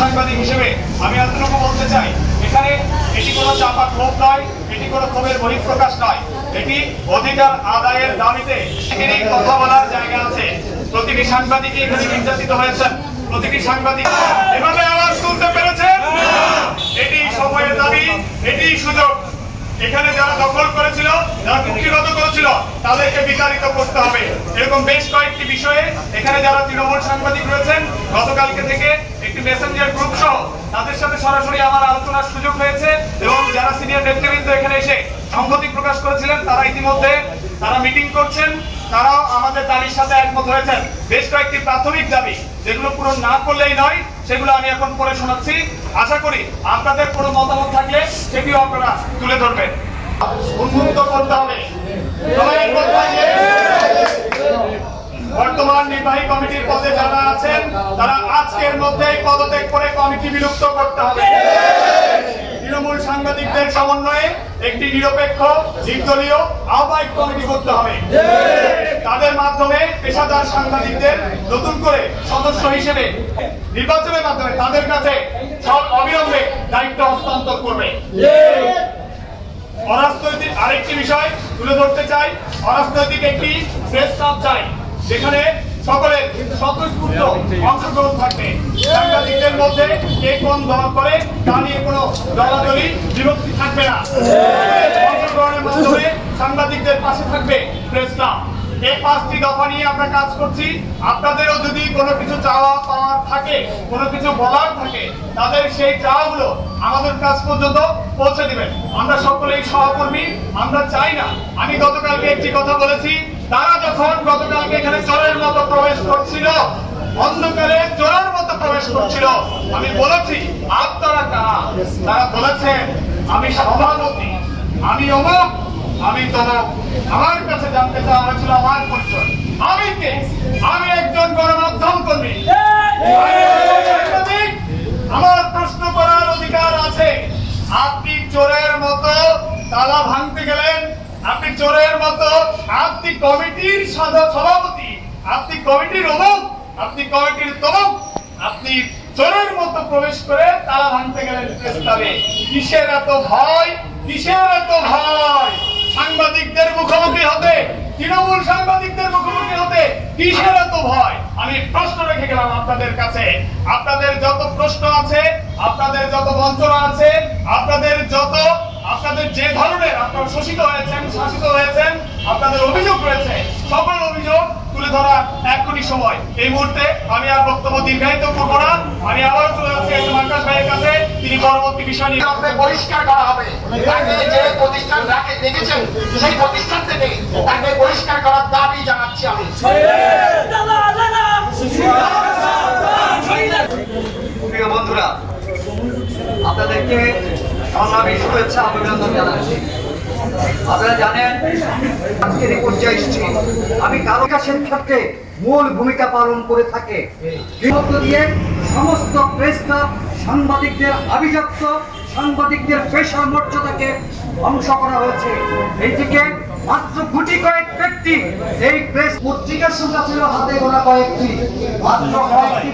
সাংবাদিক হিসেবে আমি এতটুকু বলতে চাই, এখানে এটি কোনো চাপা ক্ষোভ নয়, এটি কোনো ক্ষোভের বহিঃপ্রকাশ নয়, এটি অধিকার আদায়ের দাবিতে এখানে কথা বলার জায়গা আছে। প্রতিটি সাংবাদিকই এখানে নির্যাতিত হয়েছেন, প্রতিটি সাংবাদিক এভাবে আওয়াজ তুলতে পেরেছেন। এটি সময়ের দাবি, এটি সুযোগ। এখানে যারা দখল করেছিল, যারা কুক্ষিগত করেছিল, তাদেরকে বিতাড়িত করতে হবে। এরকম বেশ কয়েকটি বিষয়ে এখানে যারা তৃণমূল সাংবাদিক রয়েছেন, গতকালকে থেকে একটি মেসেঞ্জার গ্রুপ সহ তাদের সাথে সরাসরি আমার আলোচনার সুযোগ হয়েছে এবং যারা সিনিয়র নেতৃবৃন্দ এখানে এসে সংহতি প্রকাশ করেছিলেন তারা ইতিমধ্যে তারা মিটিং করছেন, তারাও আমাদের দাবির সাথে একমত হয়েছেন। বেশ কয়েকটি প্রাথমিক দাবি যেগুলো পূরণ না করলেই নয়, সেগুলো আমি এখন পড়ে শোনাচ্ছি। আশা করি আপনাদের কোনো মতামত থাকলে সেটিও আপনারা তুলে ধরবেন। উন্মুক্ত করতে হবে। বর্তমান নির্বাহী কমিটির পদে যারা আছেন তারা আজকের মধ্যেই পদত্যাগ করে কমিটি বিলুপ্ত করতে হবে। তৃণমূল সাংবাদিকদের সমন্বয়ে একটি নিরপেক্ষ নির্দলীয় আহ্বায়ক কমিটি করতে হবে। তাদের মাধ্যমে পেশাদার সাংবাদিকদের নতুন করে সদস্য হিসেবে নির্বাচনের মাধ্যমে তাদের কাছে সব অবিলম্বে দায়িত্ব হস্তান্তর করবে। অরাজনৈতিক আরেকটি বিষয় তুলে ধরতে চাই, অরাজনৈতিক একটি প্রেস ক্লাব চাই যেখানে সকলের স্বতঃস্ফূর্ত অংশগ্রহণ থাকবে। সাংবাদিকদের মধ্যে কে কোন দল করে তা নিয়ে কোনো দলাদলি বিভক্তি থাকবে না। অংশগ্রহণের মাধ্যমে সাংবাদিকদের পাশে থাকবে প্রেস ক্লাব। এই 5টি দফা নিয়ে আমরা কাজ করছি। আপনাদেরও যদি কোনো কিছু চাওয়া পাওয়ার থাকে, কোনো কিছু বলার থাকে, তাদের সেই চাওয়াগুলো আমাদের কাছ পর্যন্ত পৌঁছে দিবেন। আমরা সকলেই সহকর্মী, আমরা চাই না। আমি গতকালকে একটি কথা বলেছি, তারা যখন গতকালকে এখানে চোরের মতো প্রবেশ করছিল, অন্ধকারে চোরের মতো প্রবেশ করছিল, আমি বলেছি আপনারা কারা? তারা বলেছেন আমি সভাপতি, আমি অমুক, আমি তমুক। আমার কাছে জানতে চাওয়া হয়েছিল আমার পরিচয়, আমি কে? আমি একজন গণমাধ্যম কর্মী। আমার প্রশ্ন করার অধিকার আছে। আপনি চোরের মতো তালা ভাঙতে গেলেন, আপনি চোরের মতো, আপনি কমিটির সভাপতি, আপনি কমিটির অমুক, আপনি কমিটির তমুক, আপনি চোরের মতো প্রবেশ করে তালা ভাঙতে গেলেন প্রেস ক্লাবে। কিসের এত ভয়? কিসের এত ভয়? সাংবাদিকদের মুখোমুখি হতে, তৃণমূল সাংবাদিকদের মুখোমুখি হতে কিসের এত ভয়? আমি প্রশ্ন রেখে গেলাম আপনাদের কাছে। আপনাদের যত প্রশ্ন আছে, আপনাদের যত বঞ্চনা আছে, আপনাদের যে ধরনের আপনারা শোষিত হয়েছেন, শাসিত হয়েছেন, আপনাদের অভিযোগ রয়েছে, সকল অভিযোগ তুলে ধরার এখনই সময়। এই মুহূর্তে আমি আর বক্তব্য দীর্ঘায়িত করবো না। আমি আবার চলে যাচ্ছি আকাশ ভাইয়ের কাছে, তিনি পরবর্তী বিষয় নিয়ে পরিষ্কার করা হবে। তাকে যে প্রতিষ্ঠান রাখে দেখেছেন, সেই প্রতিষ্ঠান থেকে তাকে পরিষ্কার করার দাবি জানাচ্ছি আমি। প্রিয় বন্ধুরা, আপনাদেরকে সংগ্রামী শুভেচ্ছা অভিনন্দন জানাচ্ছি। আপনারা জানেন আজকের এই পর্যায়ে এসেছি আমি কারো কাছের ক্ষেত্রে মূল ভূমিকা পালন করে থাকে দিয়ে সমস্ত প্রেস ক্লাব সাংবাদিকদের আভিজাত্য, সাংবাদিকদের পেশার মর্যাদাকে ধ্বংস করা হয়েছে। এইদিকে মাত্র গুটি কয়েক ব্যক্তি এই প্রেস পত্রিকার সংখ্যা ছিল হাতে গোনা কয়েকটি, মাত্র কয়েকটি